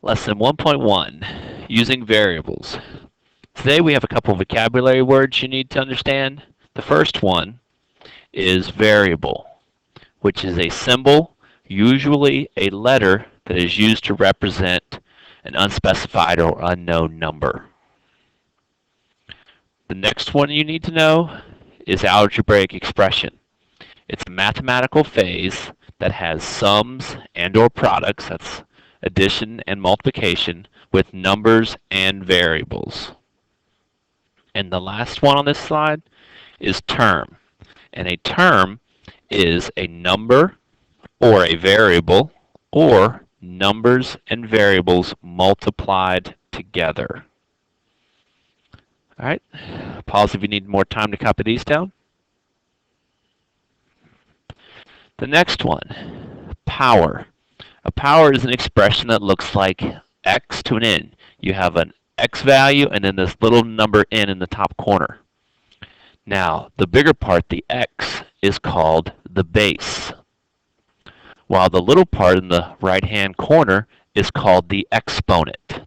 Lesson 1.1, using variables. Today we have a couple of vocabulary words you need to understand. The first one is variable, which is a symbol, usually a letter, that is used to represent an unspecified or unknown number. The next one you need to know is algebraic expression. It's a mathematical phase that has sums and or products, that's addition and multiplication, with numbers and variables. And the last one on this slide is term. And a term is a number or a variable or numbers and variables multiplied together. All right, pause if you need more time to copy these down. The next one, power. A power is an expression that looks like x to an n. You have an x value and then this little number n in the top corner. Now, the bigger part, the x, is called the base, while the little part in the right-hand corner is called the exponent.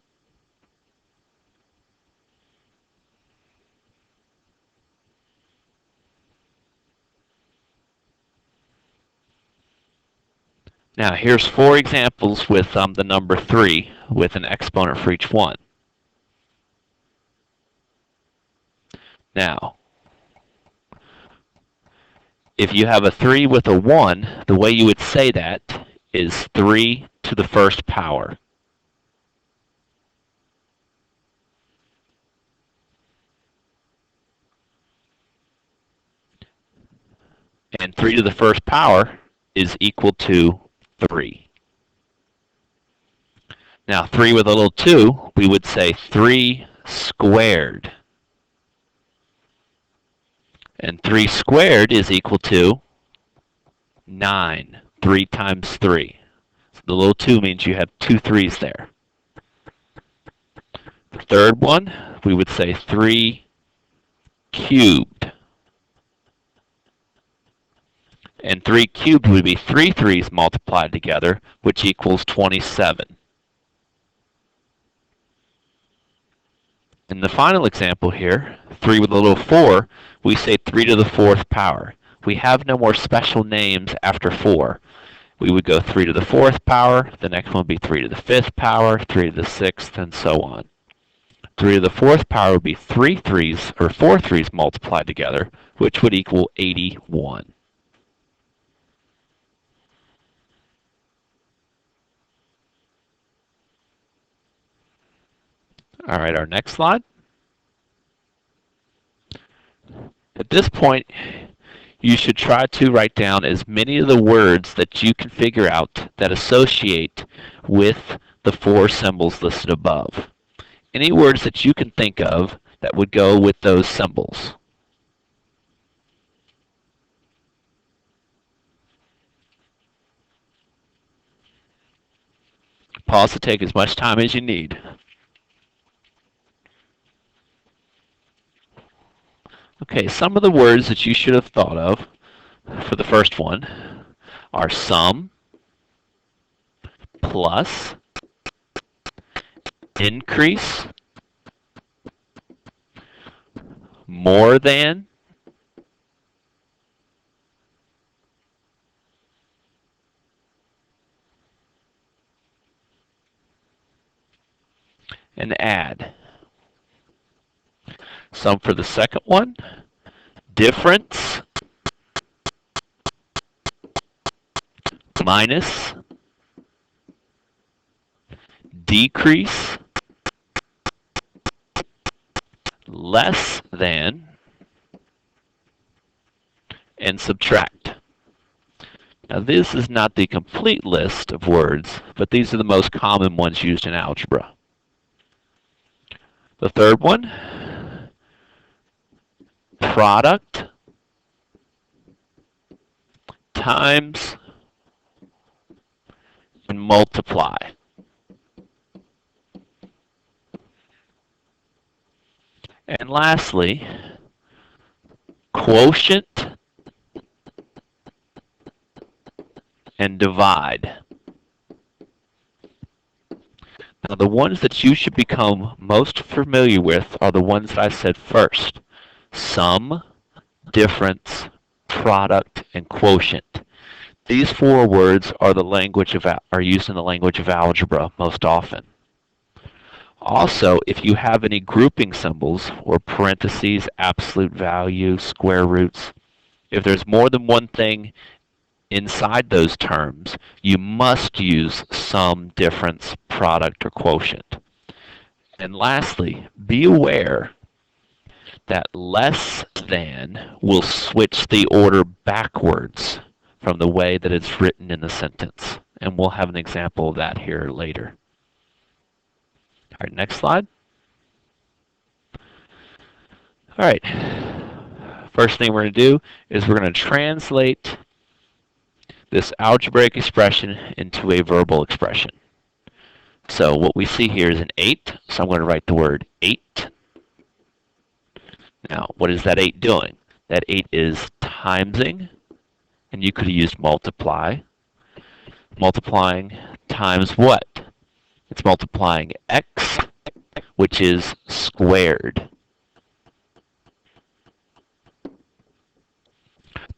Now, here's 4 examples with the number 3 with an exponent for each one. Now, if you have a 3 with a 1, the way you would say that is 3 to the first power. And 3 to the first power is equal to 3. Now, 3 with a little 2, we would say 3 squared. And 3 squared is equal to 9. 3 times 3. So the little 2 means you have 2 3's there. The third one, we would say 3 cubed. And 3 cubed would be 3 3's multiplied together, which equals 27. In the final example here, 3 with a little 4, we say 3 to the 4th power. We have no more special names after 4. We would go 3 to the 4th power, the next one would be 3 to the 5th power, 3 to the 6th, and so on. 3 to the 4th power would be 3 3's, or 4 3's multiplied together, which would equal 81. All right, our next slide. At this point, you should try to write down as many of the words that you can figure out that associate with the 4 symbols listed above. Any words that you can think of that would go with those symbols. Pause to take as much time as you need. Okay, some of the words that you should have thought of for the first one are sum, plus, increase, more than, and add. Some for the second one, difference, minus, decrease, less than, and subtract. Now this is not the complete list of words, but these are the most common ones used in algebra. The third one, product times and multiply. And lastly, quotient and divide. Now the ones that you should become most familiar with are the ones that I said first. Sum, difference, product, and quotient. These four words are are used in the language of algebra most often. Also, if you have any grouping symbols or parentheses, absolute value, square roots, if there's more than one thing inside those terms, you must use sum, difference, product, or quotient. And lastly, be aware that less than will switch the order backwards from the way that it's written in the sentence. And we'll have an example of that here later. All right, next slide. All right, first thing we're going to do is we're going to translate this algebraic expression into a verbal expression. So what we see here is an 8, so I'm going to write the word 8. Now, what is that 8 doing? That 8 is timesing, and you could have used multiply. Multiplying times what? It's multiplying x, which is squared.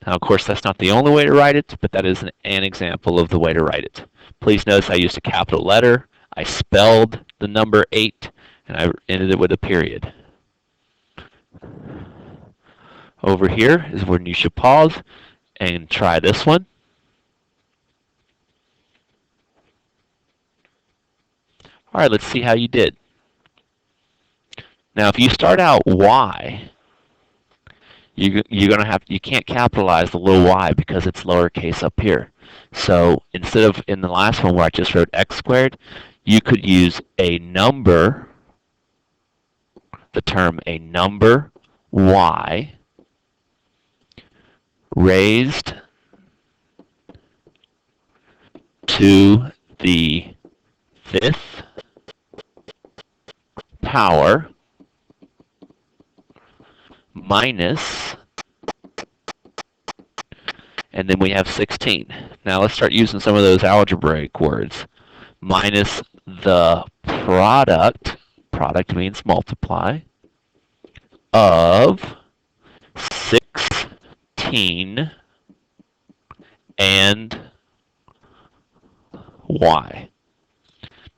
Now, of course, that's not the only way to write it, but that is an example of the way to write it. Please notice I used a capital letter, I spelled the number 8, and I ended it with a period. Over here is when you should pause and try this one. All right, let's see how you did. Now, if you start out y, you can't capitalize the little y because it's lowercase up here. So instead of in the last one where I just wrote x squared, you could use a number, the term a number y raised to the 5th power minus, and then we have 16. Now let's start using some of those algebraic words. Minus the product means multiply, of 16 and y.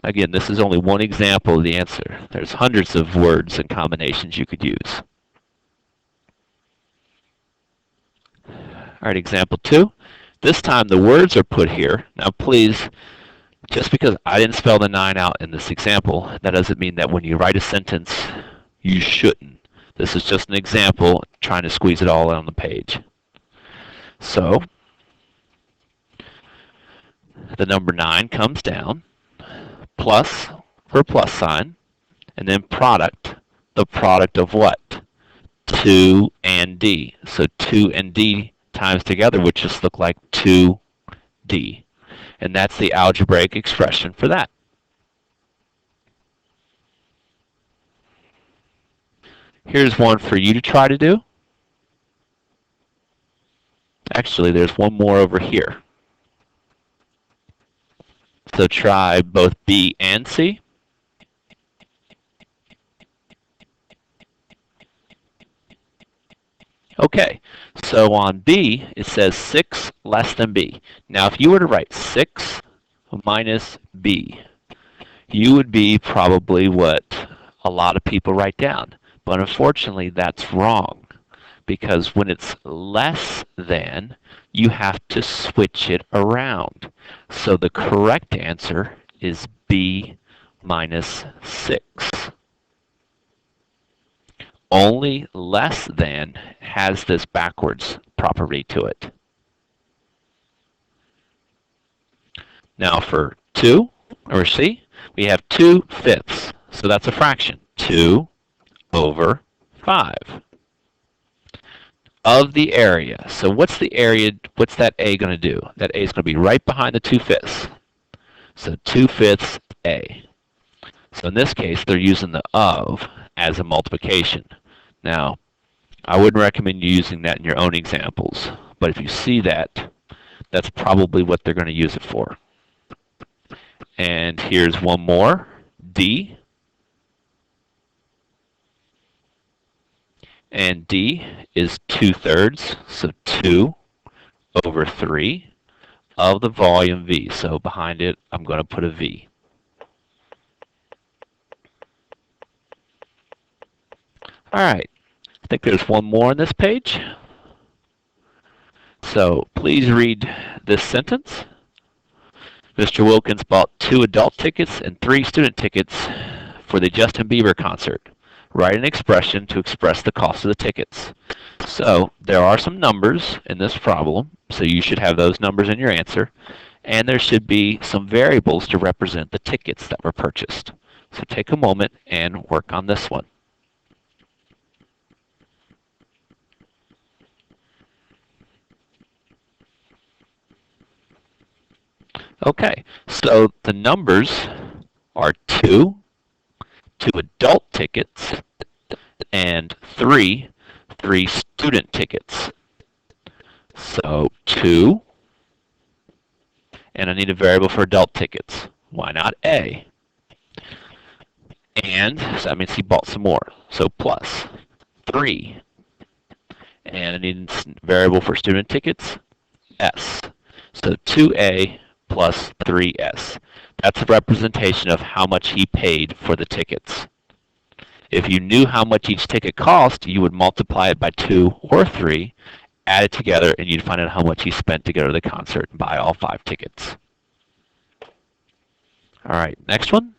Again, this is only one example of the answer. There's hundreds of words and combinations you could use. All right, example 2. This time the words are put here. Now please, just because I didn't spell the 9 out in this example, that doesn't mean that when you write a sentence, you shouldn't. This is just an example, trying to squeeze it all on the page. So, the number 9 comes down, plus for a plus sign, and then product. The product of what? 2 and d. So 2 and d times together would just look like 2d. And that's the algebraic expression for that. Here's one for you to try to do. Actually, there's one more over here. So try both B and C. Okay, so on B, it says 6 less than B. Now, if you were to write 6 minus B, you would be probably what a lot of people write down. But unfortunately, that's wrong, because when it's less than, you have to switch it around. So the correct answer is B minus 6. Only less than has this backwards property to it. Now for 2, or C, we have 2/5. So that's a fraction. 2 over 5 of the area. So what's the area, what's that A going to do? That A is going to be right behind the 2/5. So 2/5 A. So in this case, they're using the of as a multiplication. Now, I wouldn't recommend you using that in your own examples, but if you see that, that's probably what they're going to use it for. And here's one more, D, and D is 2/3, so 2 over 3 of the volume V. So behind it, I'm going to put a V. All right, I think there's one more on this page. So please read this sentence. Mr. Wilkins bought 2 adult tickets and 3 student tickets for the Justin Bieber concert. Write an expression to express the cost of the tickets. So there are some numbers in this problem, so you should have those numbers in your answer. And there should be some variables to represent the tickets that were purchased. So take a moment and work on this one. Okay, so the numbers are 2 adult tickets and 3 student tickets. So 2, and I need a variable for adult tickets. Why not A? And so that means he bought some more. So plus 3. And I need a variable for student tickets, S. So 2A plus 3S. That's a representation of how much he paid for the tickets. If you knew how much each ticket cost, you would multiply it by 2 or 3, add it together, and you'd find out how much he spent to go to the concert and buy all 5 tickets. All right, next one.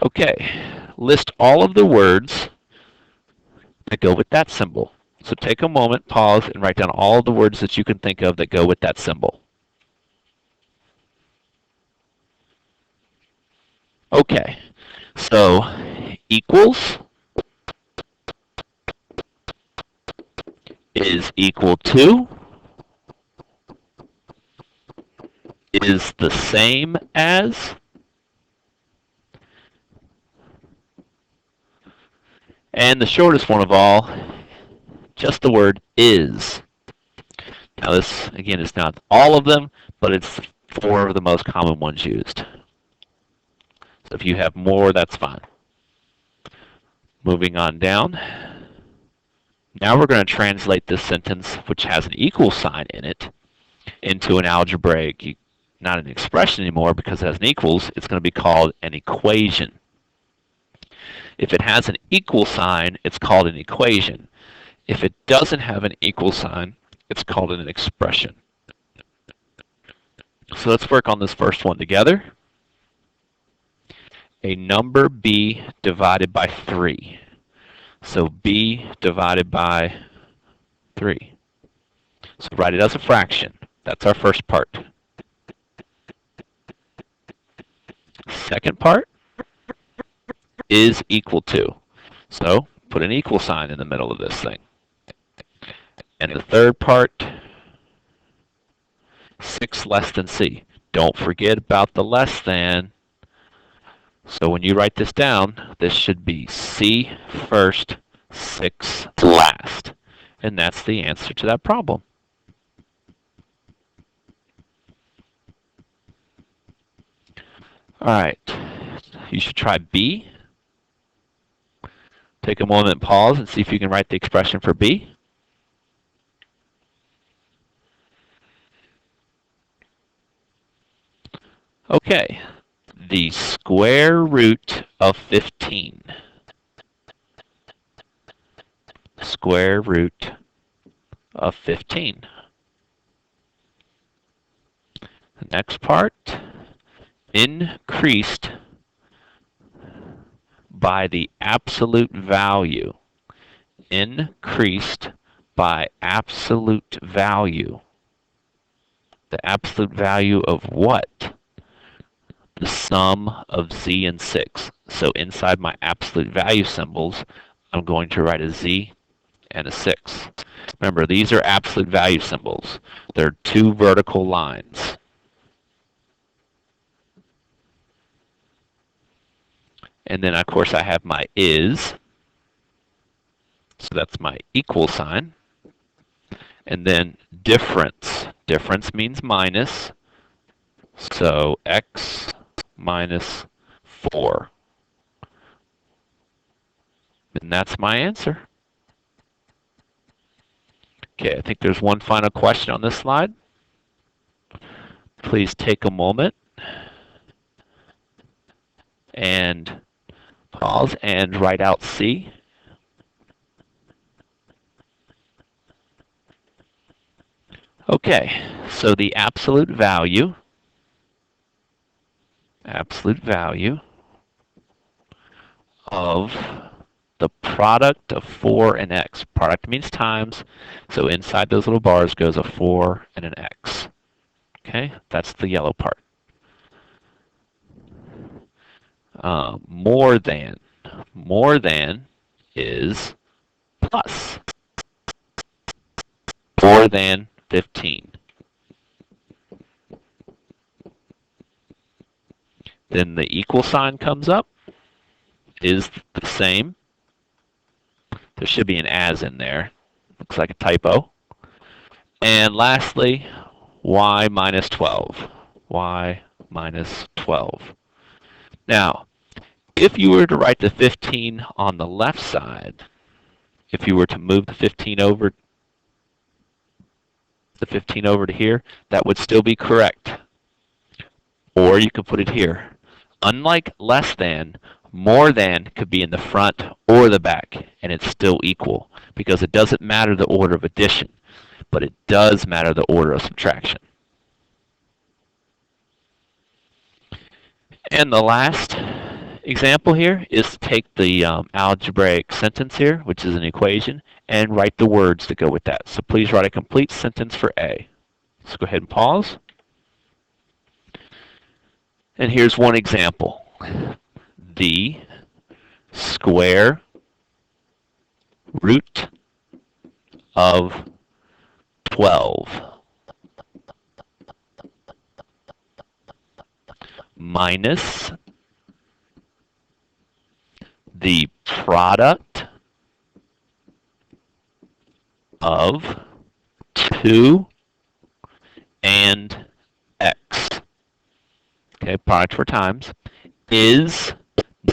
Okay, list all of the words that go with that symbol. So take a moment, pause, and write down all of the words that you can think of that go with that symbol. Okay, so equals is equal to is the same as and the shortest one of all, just the word is. Now this, again, is not all of them, but it's 4 of the most common ones used. So if you have more, that's fine. Moving on down. Now we're going to translate this sentence, which has an equal sign in it, into an algebraic, not an expression anymore because it has an equals. It's going to be called an equation. If it has an equal sign, it's called an equation. If it doesn't have an equal sign, it's called an expression. So let's work on this first one together. A number b divided by 3. So b divided by 3. So write it as a fraction. That's our first part. Second part is equal to. So put an equal sign in the middle of this thing. And the third part, 6 less than c. Don't forget about the less than. So when you write this down, this should be c first, 6 last. And that's the answer to that problem. All right, you should try B. Take a moment, pause, and see if you can write the expression for B. Okay, the square root of 15. Square root of 15. The next part, increased by the absolute value. Increased by absolute value. The absolute value of what? The sum of z and 6. So inside my absolute value symbols, I'm going to write a z and a 6. Remember, these are absolute value symbols. They're 2 vertical lines. And then, of course, I have my is. So that's my equal sign. And then difference. Difference means minus. So x minus 4. And that's my answer. Okay, I think there's one final question on this slide. Please take a moment and pause and write out C. Okay, so the absolute value of the product of 4 and x. Product means times, so inside those little bars goes a 4 and an x. Okay, that's the yellow part. More than is plus. More than 15. Then the equal sign comes up, is the same. There should be an as in there. Looks like a typo. And lastly, y minus 12. Y minus 12. Now, if you were to write the 15 on the left side, if you were to move the 15 over to here, that would still be correct. Or you could put it here. Unlike less than, more than could be in the front or the back, and it's still equal, because it doesn't matter the order of addition, but it does matter the order of subtraction. And the last example here is to take the algebraic sentence here, which is an equation, and write the words that go with that. So please write a complete sentence for A. Let's go ahead and pause. And here's one example. The square root of 12 minus the product of 2 and x. Okay, product for times, is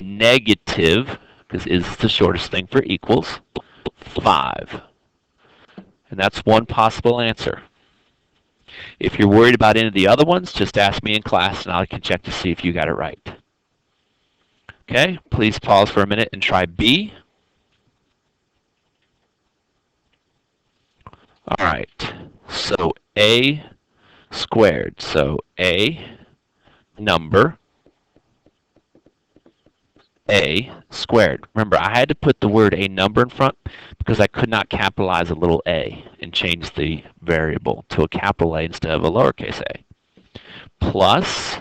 negative, because is the shortest thing for equals, 5. And that's one possible answer. If you're worried about any of the other ones, just ask me in class and I can check to see if you got it right. Okay, please pause for a minute and try B. All right, so A squared. So A number, A squared. Remember, I had to put the word a number in front because I could not capitalize a little a and change the variable to a capital A instead of a lowercase a. Plus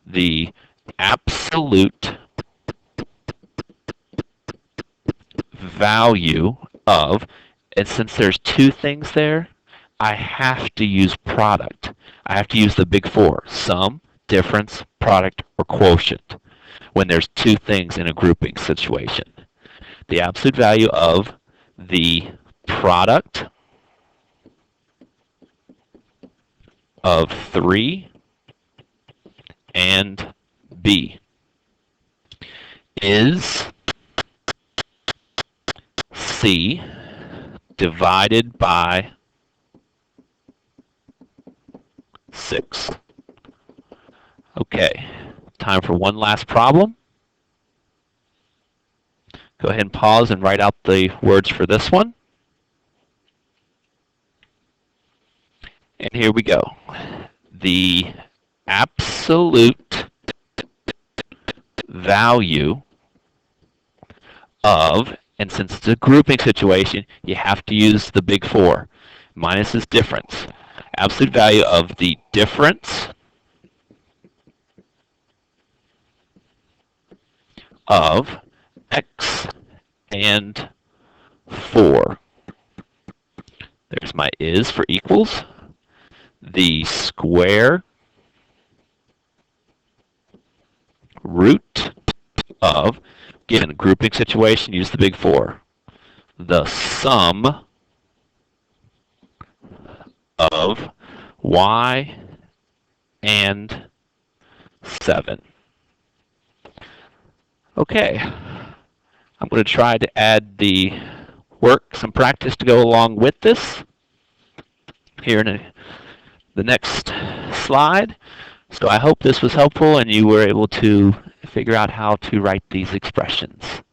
the absolute value of, and since there's two things there, I have to use product. I have to use the big four: sum, difference, product, or quotient, when there's two things in a grouping situation. The absolute value of the product of 3 and B is C divided by 6. Okay, time for one last problem. Go ahead and pause and write out the words for this one. And here we go. The absolute value of, and since it's a grouping situation, you have to use the big four. Minus is difference. Absolute value of the difference of x and 4. There's my is for equals. The square root of, given a grouping situation, use the big four. The sum of y and 7. Okay, I'm going to try to add the work, some practice to go along with this here in the next slide. So I hope this was helpful and you were able to figure out how to write these expressions.